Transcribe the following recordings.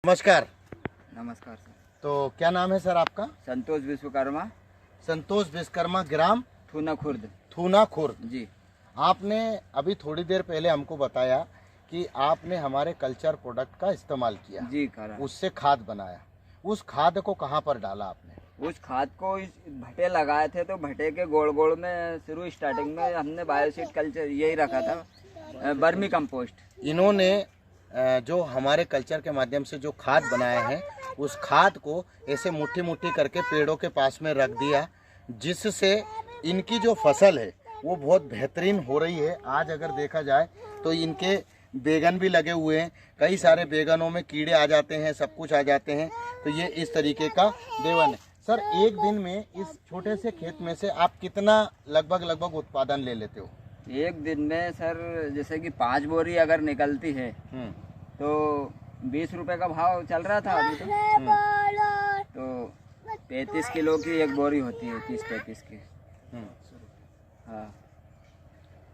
नमस्कार। नमस्कार सर। तो क्या नाम है सर आपका? संतोष विश्वकर्मा। संतोष विश्वकर्मा, ग्राम थूना खुर्द। थूना खुर्द जी। आपने अभी थोड़ी देर पहले हमको बताया कि आपने हमारे कल्चर प्रोडक्ट का इस्तेमाल किया जी करा। उससे खाद बनाया। उस खाद को कहाँ पर डाला आपने? उस खाद को इस भटे लगाए थे, तो भटे के गोल गोल में शुरू स्टार्टिंग में हमने बायोसीड कल्चर यही रखा था, बर्मी कंपोस्ट। इन्होंने जो हमारे कल्चर के माध्यम से जो खाद बनाया है उस खाद को ऐसे मुट्ठी मुट्ठी करके पेड़ों के पास में रख दिया, जिससे इनकी जो फसल है वो बहुत बेहतरीन हो रही है। आज अगर देखा जाए तो इनके बैगन भी लगे हुए हैं, कई सारे बैगनों में कीड़े आ जाते हैं, सब कुछ आ जाते हैं। तो ये इस तरीके का देवन है। सर, एक दिन में इस छोटे से खेत में से आप कितना लगभग उत्पादन ले लेते हो? एक दिन में सर जैसे कि 5 बोरी अगर निकलती है तो 20 रुपए का भाव चल रहा था अभी तो 35 किलो की एक बोरी होती है, 30-35 की। हाँ,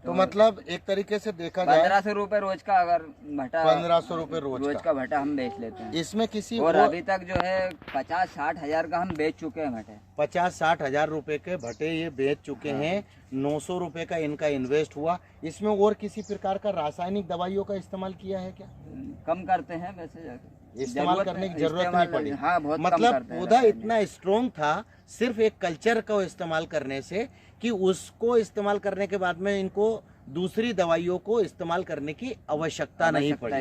तो मतलब एक तरीके से देखा जाए 1500 रुपए रोज का, अगर भटा 1500 रुपए रोज का भटा हम बेच लेते हैं। इसमें किसी और अभी तक जो है 50-60 हजार का हम बेच चुके हैं भटे। 50-60 हजार रुपए के भटे ये बेच चुके हैं। 900 रुपए का इनका इन्वेस्ट हुआ। इसमें और किसी प्रकार का रासायनिक दवाइयों का इस्तेमाल किया है क्या? कम करते हैं वैसे, इस्तेमाल करने की जरूरत नहीं पड़ी। हाँ, बहुत मतलब पौधा इतना स्ट्रोंग था सिर्फ एक कल्चर को इस्तेमाल करने से, कि उसको इस्तेमाल करने के बाद में इनको दूसरी दवाइयों को इस्तेमाल करने की आवश्यकता नहीं पड़ी,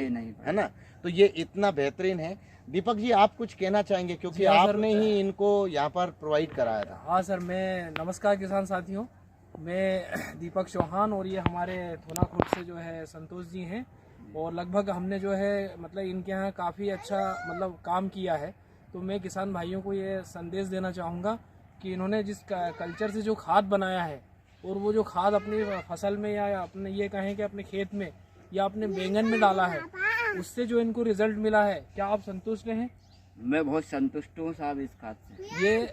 है ना? तो ये इतना बेहतरीन है। दीपक जी, आप कुछ कहना चाहेंगे क्योंकि आपने ही इनको यहाँ पर प्रोवाइड कराया था। हाँ सर, मैं नमस्कार किसान साथियों, मैं दीपक चौहान और ये हमारे थोना खुर्द से जो है संतोष जी हैं। और लगभग हमने जो है मतलब इनके यहाँ काफ़ी अच्छा मतलब काम किया है। तो मैं किसान भाइयों को ये संदेश देना चाहूँगा कि इन्होंने जिस कल्चर से जो खाद बनाया है और वो जो खाद अपनी फसल में या अपने ये कहें कि अपने खेत में या अपने बैंगन में डाला है, उससे जो इनको रिजल्ट मिला है, क्या आप संतुष्ट हैं? मैं बहुत संतुष्ट हूँ साहब इस खाद से। ये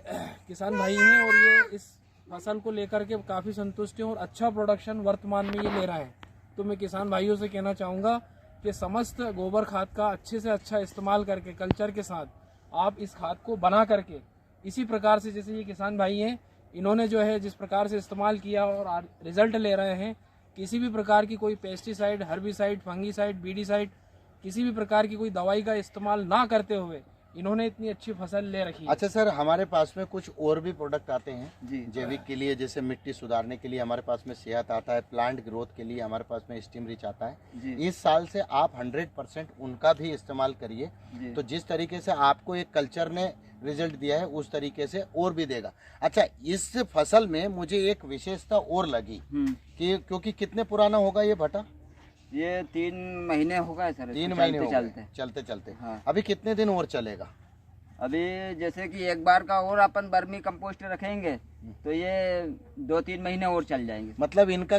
किसान भाई हैं और ये इस फसल को लेकर के काफ़ी संतुष्ट हैं और अच्छा प्रोडक्शन वर्तमान में ये ले रहे हैं। तो मैं किसान भाइयों से कहना चाहूँगा कि समस्त गोबर खाद का अच्छे से अच्छा इस्तेमाल करके कल्चर के साथ आप इस खाद को बना करके इसी प्रकार से, जैसे ये किसान भाई हैं, इन्होंने जो है जिस प्रकार से इस्तेमाल किया और रिजल्ट ले रहे हैं, किसी भी प्रकार की कोई पेस्टिसाइड, हर्बिसाइड, फंगीसाइड, बीडीसाइड, किसी भी प्रकार की कोई दवाई का इस्तेमाल ना करते हुए इन्होंने इतनी अच्छी फसल ले रखी है। अच्छा सर, हमारे पास में कुछ और भी प्रोडक्ट आते हैं जी, जैविक के लिए, जैसे मिट्टी सुधारने के लिए हमारे पास में सेहत आता है, प्लांट ग्रोथ के लिए हमारे पास में स्टीम रिच आता है। इस साल से आप 100% उनका भी इस्तेमाल करिए। तो जिस तरीके से आपको एक कल्चर ने रिजल्ट दिया है उस तरीके से और भी देगा। अच्छा, इस फसल में मुझे एक विशेषता और लगी कि क्योंकि कितने पुराना होगा ये भटा? ये 3 महीने हो गए सर। 3 महीने चलते। हाँ। अभी कितने दिन और चलेगा? अभी जैसे कि एक बार का और अपन बर्मी कंपोस्ट रखेंगे तो ये 2-3 महीने और चल जाएंगे। मतलब इनका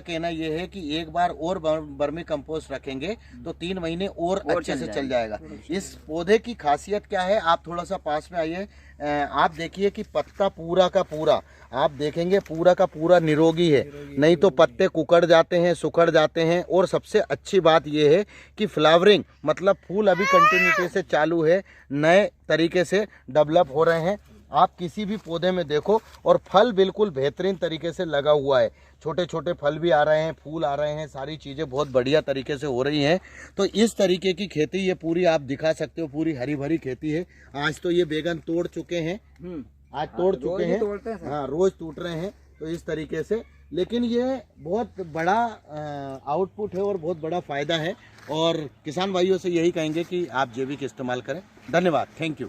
कहना ये है कि एक बार और बर्मी कंपोस्ट रखेंगे तो 3 महीने और अच्छे से चल जाएगा। इस पौधे की खासियत क्या है? आप थोड़ा सा पास में आइए। आप देखिए कि पत्ता पूरा का पूरा, आप देखेंगे पूरा का पूरा निरोगी है, नहीं तो पत्ते कुकड़ जाते हैं, सुखड़ जाते हैं। और सबसे अच्छी बात यह है कि फ्लावरिंग मतलब फूल अभी कंटिन्यूटी से चालू है, नए तरीके से डेवलप हो रहे हैं। आप किसी भी पौधे में देखो और फल बिल्कुल बेहतरीन तरीके से लगा हुआ है, छोटे छोटे फल भी आ रहे हैं, फूल आ रहे हैं, सारी चीज़ें बहुत बढ़िया तरीके से हो रही हैं। तो इस तरीके की खेती ये पूरी आप दिखा सकते हो, पूरी हरी भरी खेती है। आज तो ये बैगन तोड़ चुके हैं, आज तोड़ चुके हैं, हाँ, रोज टूट रहे हैं। तो इस तरीके से, लेकिन ये बहुत बड़ा आउटपुट है और बहुत बड़ा फायदा है। और किसान भाइयों से यही कहेंगे कि आप जैविक इस्तेमाल करें। धन्यवाद, थैंक यू।